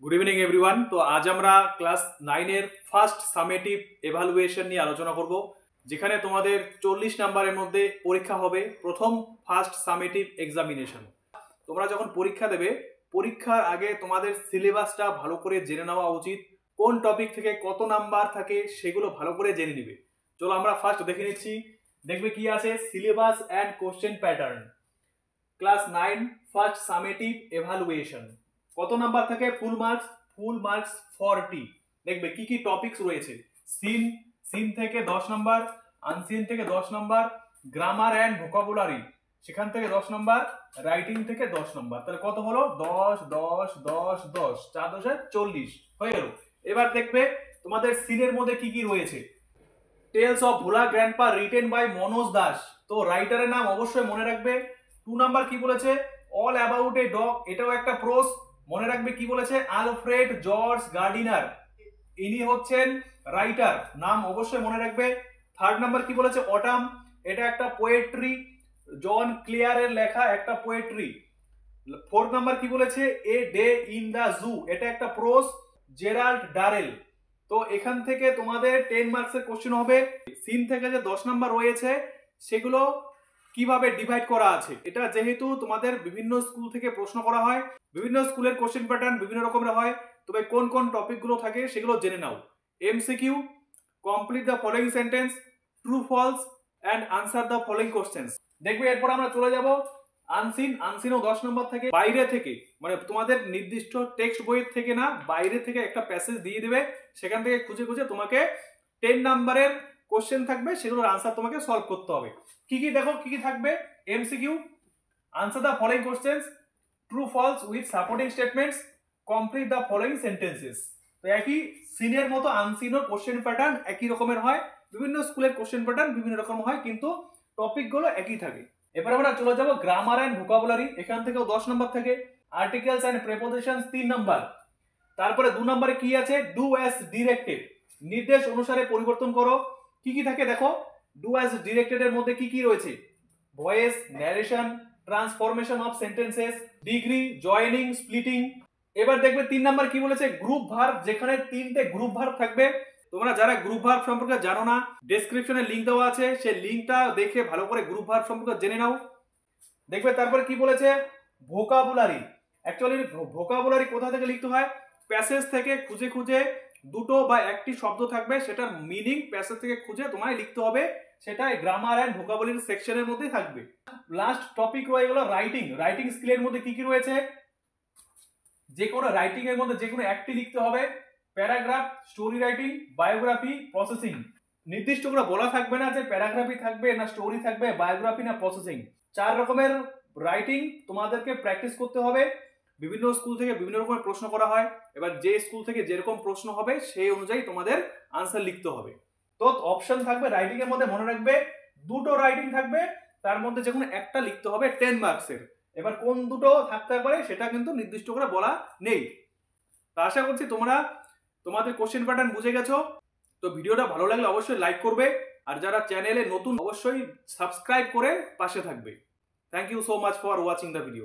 Good evening everyone. তো আজ আমরা ক্লাস 9 এর ফার্স্ট সামেটিভ এভালুয়েশন নিয়ে আলোচনা করব, যেখানে তোমাদের 40 নাম্বারের মধ্যে পরীক্ষা হবে। প্রথম ফার্স্ট সামেটিভ এক্সামিনেশন। তোমরা যখন পরীক্ষা দেবে, পরীক্ষার আগে তোমাদের সিলেবাসটা ভালো করে জেনে নেওয়া উচিত। কোন টপিক থেকে কত নাম্বার থাকে সেগুলো ভালো করে জেনে নিবে। চলো আমরা ফার্স্ট দেখে নিচ্ছি। দেখবে কি আছে, syllabus and question pattern. Class 9 first summative evaluation. কত নাম্বার থাকে? Full marks 40। দেখবে কি কি টপিকস রয়েছে। সিন থেকে 10 নাম্বার, আনসিন থেকে 10 নাম্বার, গ্রামার অ্যান্ড ভোকাবুলারি সেখান থেকে 10 নাম্বার, রাইটিং থেকে 10 নাম্বার। তাহলে কত হলো? 10 10 10 10 4 10 40 হয়ে গেল। এবার দেখবে তোমাদের সিনের মধ্যে কি কি রয়েছে। Tales of Bhola grandpa written by Manoj Das. তো রাইটারের নাম অবশ্যই মনে রাখবে। 2 নাম্বার কি বলেছে? অল অ্যাবাউট এ ডগ, এটাও একটা প্রোস। মনে রাখবে কি বলেছে? আলফ্রেড জর্জ গার্ডিনার, ইনি হচ্ছেন রাইটার, নাম অবশ্যই মনে রাখবে। 3rd নাম্বার কি বলেছে? অটাম, এটা একটা পোয়েট্রি, জন ক্লিয়ারের লেখা একটা পোয়েট্রি। 4th নাম্বার কি বলেছে? এ ডে ইন দা জু, এটা একটা প্রোস, জেরাল্ড ডারেল। তো এখান থেকে তোমাদের 10 মার্কসের কোশ্চেন হবে। সিন থেকে যে 10 নাম্বার রয়েছে সেগুলো কিভাবে ডিভাইড করা আছে, এটা যেহেতু তোমাদের বিভিন্ন স্কুল থেকে প্রশ্ন করা হয়, বিভিন্ন স্কুলের কোশ্চেন প্যাটার্ন বিভিন্ন রকমের হয়, তবে কোন কোন টপিকগুলো থাকে সেগুলো জেনে নাও। MCQ, complete the following sentence, true false and answer the following questions. দেখবে এরপর আমরা চলে যাব আনসিনও 10 নম্বর থেকে, বাইরে থেকে, মানে তোমাদের নির্দিষ্ট টেক্সট বইয়ের থেকে না, বাইরে থেকে একটা প্যাসেজ দিয়ে দেবে, সেখান থেকে খুঁজে খুঁজে তোমাকে 10 নাম্বারের কোশ্চেন থাকবে, সেগুলোর আনসার তোমাকে সলভ করতে হবে। কি কি দেখো, কি কি থাকবে? MCQ, answer the following questions, true false with supporting statements, complete the following sentences. তো একই সিনের মতো আনসিনও কোশ্চেন প্যাটার্ন একই রকমের হয়। বিভিন্ন স্কুলের কোশ্চেন প্যাটার্ন বিভিন্ন রকম হয়, কিন্তু টপিকগুলো একই থাকে। এবার আমরা চলে যাব গ্রামার অ্যান্ড ভোকাবুলারি, এখান থেকেও 10 নম্বর থেকে। Articles and prepositions 3 number. তারপরে 2 নম্বরে কি আছে? ডু অ্যাজ ডিরেক্টেড, নির্দেশ অনুসারে পরিবর্তন করো। কি কি থাকে দেখো, ডু অ্যাজ ডিরেক্টেড এর মধ্যে কি কি রয়েছে? Voice, narration, transformation of sentences, degree, joining, splitting. এবার দেখবে 3 নাম্বার কি বলেছে? গ্রুপ ভার্ব, যেখানে 3টে গ্রুপ ভার্ব থাকবে। তোমরা যারা গ্রুপ ভার্ব সম্পর্কে জানো না, ডেসক্রিপশনে লিংক দেওয়া আছে, সেই লিংকটা দেখে ভালো করে গ্রুপ ভার্ব সম্পর্কে জেনে নাও। দেখবে তারপরে কি বলেছে? ভোকাবুলারি। অ্যাকচুয়ালি ভোকাবুলারি কোথা থেকে লিখতে হয়? প্যাসেজ থেকে খুঁজে খুঁজে দুটো বা একটি শব্দ থাকবে, সেটার মিনিং প্যাসেজ থেকে খুঁজে তোমায় লিখতে হবে, সেটা গ্রামার অ্যান্ড ভোকাবুলারি সেকশনের মধ্যেই থাকবে। লাস্ট টপিক রয়ে গেল রাইটিং স্কিলের মধ্যে কি কি রয়েছে? যে কোনো রাইটিং এর মধ্যে যে কোনো একটি লিখতে হবে। Paragraph, story writing, biography, processing. নির্দিষ্ট করে বলা থাকবে না যে প্যারাগ্রাফি থাকবে না স্টোরি থাকবে, বায়োগ্রাফি না প্রসেসিং। 4 রকমের রাইটিং তোমাদেরকে প্র্যাকটিস করতে হবে। বিভিন্ন স্কুল থেকে বিভিন্ন রকমের প্রশ্ন করা হয়, এবার যে স্কুল থেকে যেরকম প্রশ্ন হবে সেই অনুযায়ী তোমাদের আনসার লিখতে হবে। তো অপশন থাকবে রাইটিং এর মধ্যে, মনে রাখবে 2টো রাইটিং থাকবে, তার মধ্যে যে কোনো একটা লিখতে হবে 10 মার্কসের। এবার কোন দুটো থাকতে পারে সেটা কিন্তু নির্দিষ্ট করে বলা নেই। তা আশা করছি তোমরা তোমাদের কোশ্চেন প্যাটার্ন বুঝে গেছো। তো ভিডিওটা ভালো লাগলে অবশ্যই লাইক করবে, আর যারা চ্যানেলে নতুন অবশ্যই সাবস্ক্রাইব করে পাশে থাকবে। Thank you so much for watching the video.